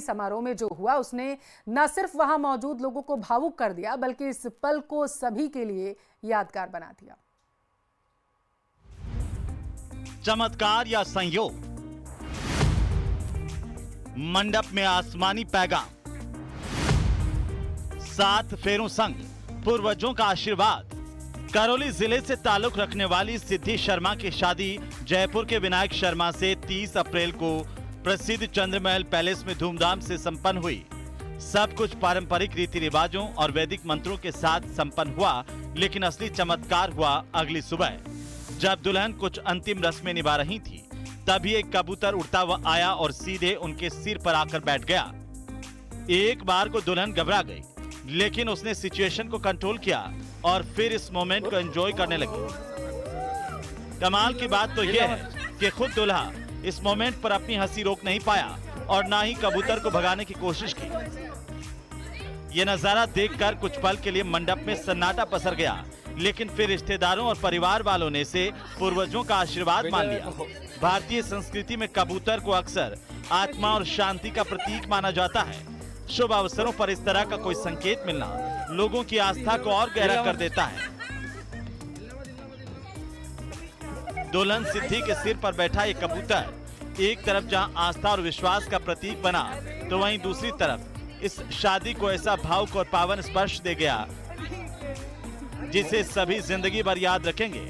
समारोह में जो हुआ उसने न सिर्फ वहां मौजूद लोगों को भावुक कर दिया बल्कि इस पल को सभी के लिए यादगार बना दिया। चमत्कार या संयोग, मंडप में आसमानी पैगाम, 7 फेरों संग पूर्वजों का आशीर्वाद। करौली जिले से ताल्लुक रखने वाली सिद्धि शर्मा की शादी जयपुर के विनायक शर्मा से 30 अप्रैल को प्रसिद्ध चंद्रमहल पैलेस में धूमधाम से संपन्न हुई। सब कुछ पारंपरिक रीति रिवाजों और वैदिक मंत्रों के साथ संपन्न हुआ, लेकिन असली चमत्कार हुआ अगली सुबह, जब दुल्हन कुछ अंतिम रस्में निभा रही थी। तभी एक कबूतर उड़ता हुआ आया और सीधे उनके सिर पर आकर बैठ गया। एक बार को दुल्हन घबरा गई, लेकिन उसने सिचुएशन को कंट्रोल किया और फिर इस मोमेंट को एंजॉय करने लगी। कमाल की बात तो यह है कि खुद दूल्हा इस मोमेंट पर अपनी हंसी रोक नहीं पाया और ना ही कबूतर को भगाने की कोशिश की। यह नजारा देखकर कुछ पल के लिए मंडप में सन्नाटा पसर गया, लेकिन फिर रिश्तेदारों और परिवार वालों ने से पूर्वजों का आशीर्वाद मान लिया। भारतीय संस्कृति में कबूतर को अक्सर आत्मा और शांति का प्रतीक माना जाता है। शुभ अवसरों पर इस तरह का कोई संकेत मिलना लोगों की आस्था को और गहरा कर देता है। दुल्हन सिद्धि के सिर पर बैठा ये कबूतर एक तरफ जहां आस्था और विश्वास का प्रतीक बना, तो वहीं दूसरी तरफ इस शादी को ऐसा भावुक और पावन स्पर्श दे गया जिसे सभी जिंदगी भर याद रखेंगे।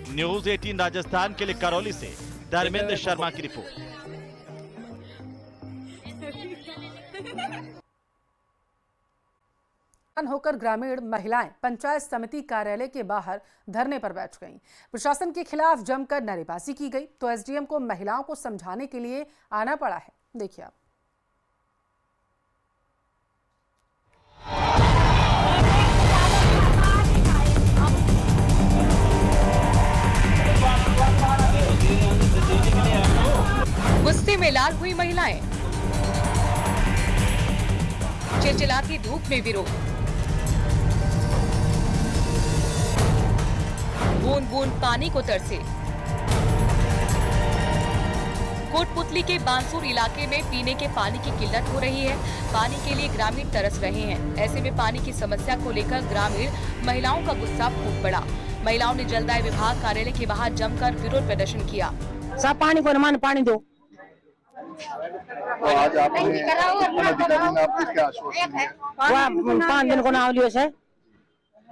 न्यूज़ 18 राजस्थान के लिए करौली से धर्मेंद्र शर्मा की रिपोर्ट। होकर ग्रामीण महिलाएं पंचायत समिति कार्यालय के बाहर धरने पर बैठ गईं। प्रशासन के खिलाफ जमकर नारेबाजी की गई तो एसडीएम को महिलाओं को समझाने के लिए आना पड़ा है। देखिए आप। गुस्से में लाल हुई महिलाएं, चिलचिलाती धूप में विरोध, बूंद बूंद पानी को तरसे। कोटपुतली के बांसुर इलाके में पीने के पानी की किल्लत हो रही है। पानी के लिए ग्रामीण तरस रहे हैं। ऐसे में पानी की समस्या को लेकर ग्रामीण महिलाओं का गुस्सा फूट पड़ा। महिलाओं ने जलदाय विभाग कार्यालय के बाहर जमकर विरोध प्रदर्शन किया। सब पानी को अनुमान पानी दो। तो आज आपने क्या आश्वासन दिया? 5 दिन को नाव लियो से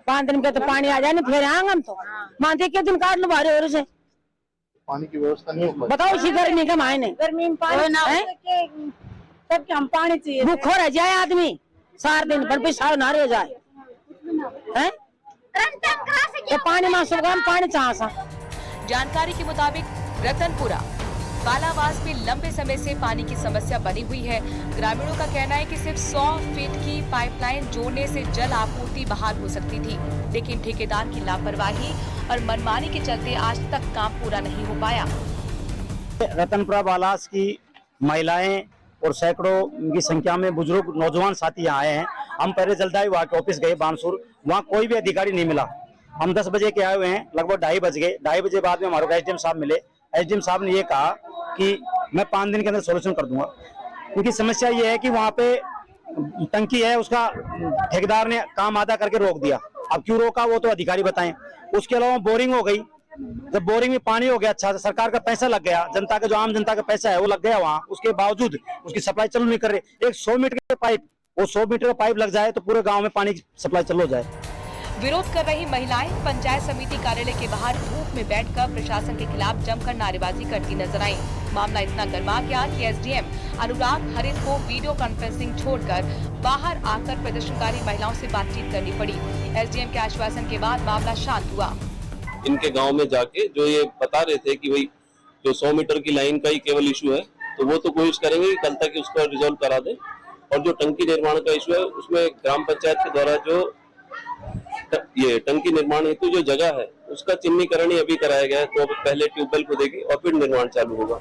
5 दिन के तो पानी आ जाए ना, फिर आएंगे हम तो मानते के दिन काट लो भारी हो से। पानी की व्यवस्था नहीं हो पाई। बताओ इसी गर्मी के मायने नहीं गर्मी में पानी ना सब के हम पानी चाहिए। भूखो रह जाए आदमी 4 दिन पर भी साल ना रह जाए हैं, तो पानी में सब पानी चाह। जानकारी के मुताबिक रतनपुरा बालावास में लंबे समय से पानी की समस्या बनी हुई है। ग्रामीणों का कहना है कि सिर्फ 100 फीट की पाइपलाइन जोड़ने से जल आपूर्ति बहाल हो सकती थी, लेकिन ठेकेदार की लापरवाही और मनमानी के चलते आज तक काम पूरा नहीं हो पाया। रतनपुरा बालास की महिलाएं और सैकड़ों की संख्या में बुजुर्ग नौजवान साथी यहाँ आए हैं। हम पहले जलदाय विभाग के ऑफिस गए बानसूर, वहाँ कोई भी अधिकारी नहीं मिला। हम 10 बजे के आए हुए हैं, लगभग 2:30 बज गए। 2:30 बजे बाद में हमारे एसडीएम साहब मिले। एसडीएम साहब ने ये कहा कि मैं 5 दिन के अंदर सोल्यूशन कर दूंगा, क्योंकि समस्या ये है कि वहाँ पे टंकी है, उसका ठेकेदार ने काम आधा करके रोक दिया। अब क्यों रोका वो तो अधिकारी बताएं। उसके अलावा बोरिंग हो गई, जब बोरिंग में पानी हो गया, अच्छा सरकार का पैसा लग गया, जनता का जो आम जनता का पैसा है वो लग गया वहाँ, उसके बावजूद उसकी सप्लाई चालू नहीं कर रहे। एक 100 मीटर के पाइप, वो 100 मीटर का पाइप लग जाए तो पूरे गाँव में पानी की सप्लाई चालू हो जाए। विरोध कर रही महिलाएं पंचायत समिति कार्यालय के बाहर धूप में बैठकर प्रशासन के खिलाफ जमकर नारेबाजी करती नजर आईं। मामला इतना गर्मा गया कि एसडीएम अनुराग हरित को वीडियो कॉन्फ्रेंसिंग छोड़कर बाहर आकर प्रदर्शनकारी महिलाओं से बातचीत करनी पड़ी। एसडीएम के आश्वासन के बाद मामला शांत हुआ। इनके गाँव में जाके जो ये बता रहे थे कि भाई जो 100 मीटर की लाइन का ही केवल इशू है, तो वो तो कोशिश करेंगे कि कल तक उसको रिजोल्व करा दे। और जो टंकी निर्माण का इशू है, उसमें ग्राम पंचायत के द्वारा जो ये टंकी निर्माण हेतु जो जगह है उसका चिन्हीकरण ही अभी कराया गया है, तो अब पहले ट्यूबवेल को देगी और फिर निर्माण चालू होगा।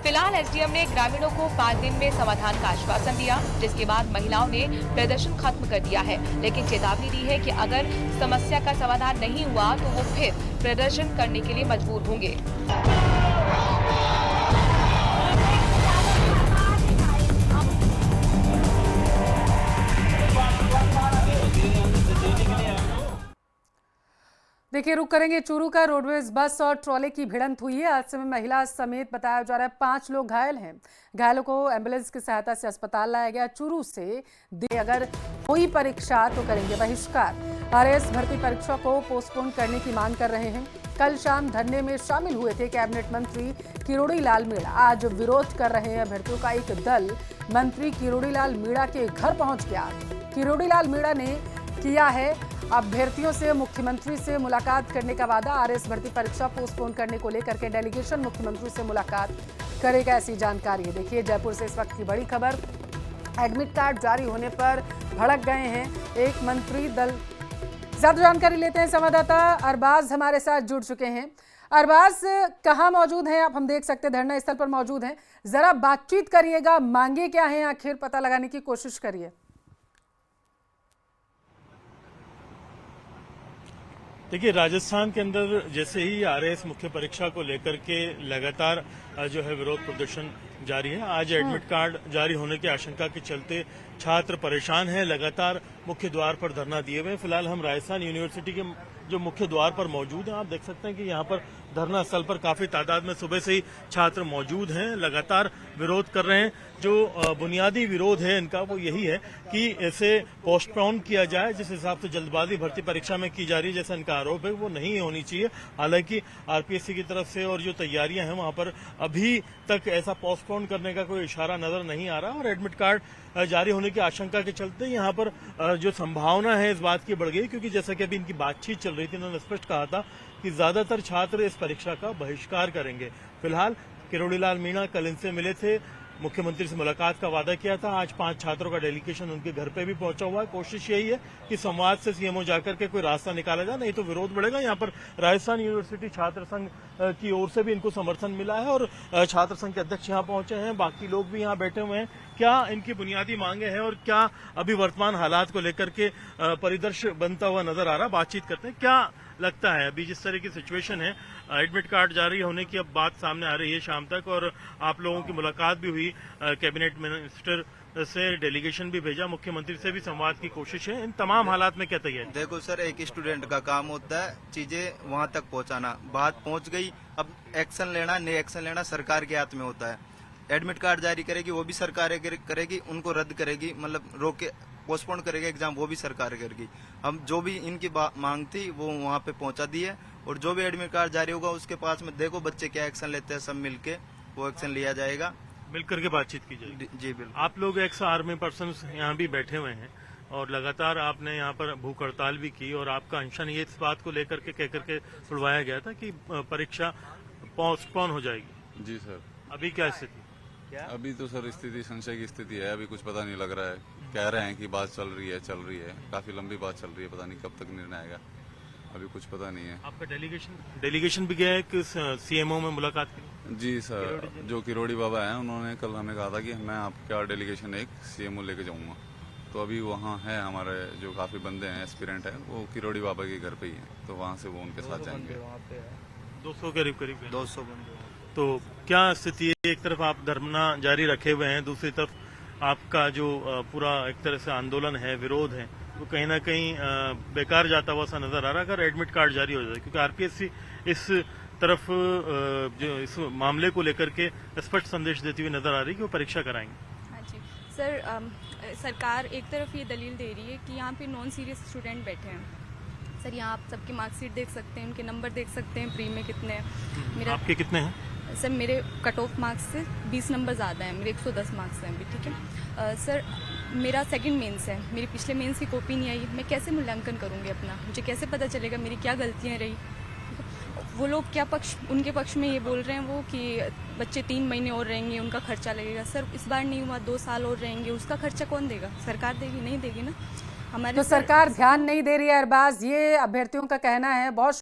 फिलहाल एसडीएम ने ग्रामीणों को 5 दिन में समाधान का आश्वासन दिया, जिसके बाद महिलाओं ने प्रदर्शन खत्म कर दिया है, लेकिन चेतावनी दी है कि अगर समस्या का समाधान नहीं हुआ तो वो फिर प्रदर्शन करने के लिए मजबूर होंगे। देखिए, रुक करेंगे चूरू का। रोडवेज बस और ट्रॉले की भिड़ंत हुई है। हादसे में महिला समेत बताया जा रहा है 5 लोग घायल हैं। घायलों को एम्बुलेंस की सहायता से अस्पताल लाया गया। चूरू से अगर कोई परीक्षा तो करेंगे बहिष्कार। आरएएस भर्ती परीक्षा को पोस्टपोन करने की मांग कर रहे हैं। कल शाम धरने में शामिल हुए थे कैबिनेट मंत्री किरोड़ी लाल मीणा। आज विरोध कर रहे हैं अभ्यर्थियों का एक दल। मंत्री किरोड़ी लाल मीणा के घर पहुंच गया। किरोड़ी लाल मीणा ने किया है अभ्यर्थियों से मुख्यमंत्री से मुलाकात करने का वादा। आरएएस भर्ती परीक्षा पोस्टपोन करने को लेकर के डेलीगेशन मुख्यमंत्री से मुलाकात करेगा, ऐसी जानकारी है। देखिए, जयपुर से इस वक्त की बड़ी खबर। एडमिट कार्ड जारी होने पर भड़क गए हैं एक मंत्री दल। ज्यादा जानकारी लेते हैं, संवाददाता अरबाज हमारे साथ जुड़ चुके हैं। अरबाज, कहाँ मौजूद हैं आप? हम देख सकते हैं धरना स्थल पर मौजूद हैं। जरा बातचीत करिएगा, मांगे क्या हैं आखिर पता लगाने की कोशिश करिए। देखिए, राजस्थान के अंदर जैसे ही आरएएस मुख्य परीक्षा को लेकर के लगातार जो है विरोध प्रदर्शन जारी है। आज एडमिट कार्ड जारी होने की आशंका के चलते छात्र परेशान हैं, लगातार मुख्य द्वार पर धरना दिए हुए हैं। फिलहाल हम राजस्थान यूनिवर्सिटी के जो मुख्य द्वार पर मौजूद हैं। आप देख सकते हैं कि यहाँ पर धरना स्थल पर काफी तादाद में सुबह से ही छात्र मौजूद हैं, लगातार विरोध कर रहे हैं। जो बुनियादी विरोध है इनका वो यही है कि इसे पोस्टपोन किया जाए। जिस हिसाब से जल्दबाजी भर्ती परीक्षा में की जा रही है, जैसा इनका आरोप है, वो नहीं होनी चाहिए। हालांकि आरपीएससी की तरफ से और जो तैयारियां हैं वहां पर अभी तक ऐसा पोस्टपोन करने का कोई इशारा नजर नहीं आ रहा। और एडमिट कार्ड जारी होने की आशंका के चलते यहाँ पर जो संभावना है इस बात की बढ़ गई, क्योंकि जैसा कि अभी इनकी बातचीत चल रही थी, इन्होंने स्पष्ट कहा था कि ज्यादातर छात्र इस परीक्षा का बहिष्कार करेंगे। फिलहाल किरोड़ी लाल मीणा कल इनसे मिले थे, मुख्यमंत्री से मुलाकात का वादा किया था। आज 5 छात्रों का डेलीगेशन उनके घर पे भी पहुंचा हुआ है। कोशिश यही है कि संवाद से सीएमओ जाकर के कोई रास्ता निकाला जाए, नहीं तो विरोध बढ़ेगा। यहाँ पर राजस्थान यूनिवर्सिटी छात्र संघ की ओर से भी इनको समर्थन मिला है और छात्र संघ के अध्यक्ष यहाँ पहुंचे हैं, बाकी लोग भी यहाँ बैठे हुए हैं। क्या इनकी बुनियादी मांगे हैं और क्या अभी वर्तमान हालात को लेकर के परिदृश्य बनता हुआ नजर आ रहा, बातचीत करते हैं। क्या लगता है अभी जिस तरह की सिचुएशन है, एडमिट कार्ड जारी होने की अब बात सामने आ रही है शाम तक, और आप लोगों की मुलाकात भी हुई, कैबिनेट मिनिस्टर से डेलीगेशन भी भेजा, मुख्यमंत्री से भी संवाद की कोशिश है। इन तमाम हालात में क्या तैयारी? देखो सर, एक स्टूडेंट का काम होता है चीजें वहां तक पहुंचाना। बात पहुंच गई, अब एक्शन लेना, नहीं एक्शन लेना सरकार के हाथ में होता है। एडमिट कार्ड जारी करेगी वो भी सरकार करेगी, उनको रद्द करेगी, मतलब रोक के पोस्टपोन करेगी एग्जाम, वो भी सरकार करेगी। हम जो भी इनकी मांग थी वो वहाँ पे पहुंचा दी है, और जो भी एडमिट कार्ड जारी होगा उसके पास में देखो बच्चे क्या एक्शन लेते हैं, सब मिलके वो एक्शन लिया जाएगा, मिलकर के बातचीत की जाएगी। जी बिल्कुल। आप लोग एक्स आर्मी पर्सन यहाँ भी बैठे हुए हैं और लगातार आपने यहाँ पर भूख हड़ताल भी की, और आपका अनशन ये इस बात को लेकर के कहकर के छुड़वाया गया था कि परीक्षा पोस्टपोन हो जाएगी। जी सर। अभी क्या स्थिति? अभी तो सर स्थिति संशय की स्थिति है, अभी कुछ पता नहीं लग रहा है। कह रहे हैं कि बात चल रही है, काफी लंबी बात चल रही है, पता नहीं कब तक निर्णय आएगा, अभी कुछ पता नहीं है। आपका डेलीगेशन भी गया है कि सीएमओ में मुलाकात की? जी सर, जो किरोड़ी बाबा हैं उन्होंने कल हमें कहा था कि मैं आपका डेलीगेशन एक सीएमओ लेके जाऊंगा, तो अभी वहाँ है हमारे जो काफी बंदे हैं, एस्पिरेंट है, वो किरोड़ी बाबा के घर पे ही है, तो वहाँ से वो उनके साथ जाएंगे। 200 के करीब 200 बंदे। तो क्या स्थिति है? एक तरफ आप धरना जारी रखे हुए हैं, दूसरी तरफ आपका जो पूरा एक तरह से आंदोलन है, विरोध है, वो कहीं ना कहीं बेकार जाता हुआ सा नजर आ रहा है अगर एडमिट कार्ड जारी हो जाए, क्योंकि आरपीएससी इस तरफ जो इस मामले को लेकर के स्पष्ट संदेश देती हुई नजर आ रही है कि वो परीक्षा कराएंगे। हाँ जी सर, सरकार एक तरफ ये दलील दे रही है कि यहाँ पे नॉन सीरियस स्टूडेंट बैठे हैं। सर, यहाँ आप सबकी मार्कशीट देख सकते हैं, उनके नंबर देख सकते हैं, प्री में कितने हैं। मेरा आपके कितने हैं? सर, मेरे कट ऑफ मार्क्स से 20 नंबर ज़्यादा हैं, मेरे 110 मार्क्स हैं अभी, ठीक है। सर, मेरा सेकंड मेंस है, मेरी पिछले मेंस की कॉपी नहीं आई, मैं कैसे मूल्यांकन करूँगी अपना? मुझे कैसे पता चलेगा मेरी क्या गलतियाँ रही? वो लोग क्या उनके पक्ष में ये बोल रहे हैं वो कि बच्चे 3 महीने और रहेंगे, उनका खर्चा लगेगा। सर, इस बार नहीं हुआ, 2 साल और रहेंगे, उसका खर्चा कौन देगा? सरकार देगी? नहीं देगी ना। हमारे तो सरकार ध्यान नहीं दे रही है अरबाज, ये अभ्यर्थियों का कहना है। बहुत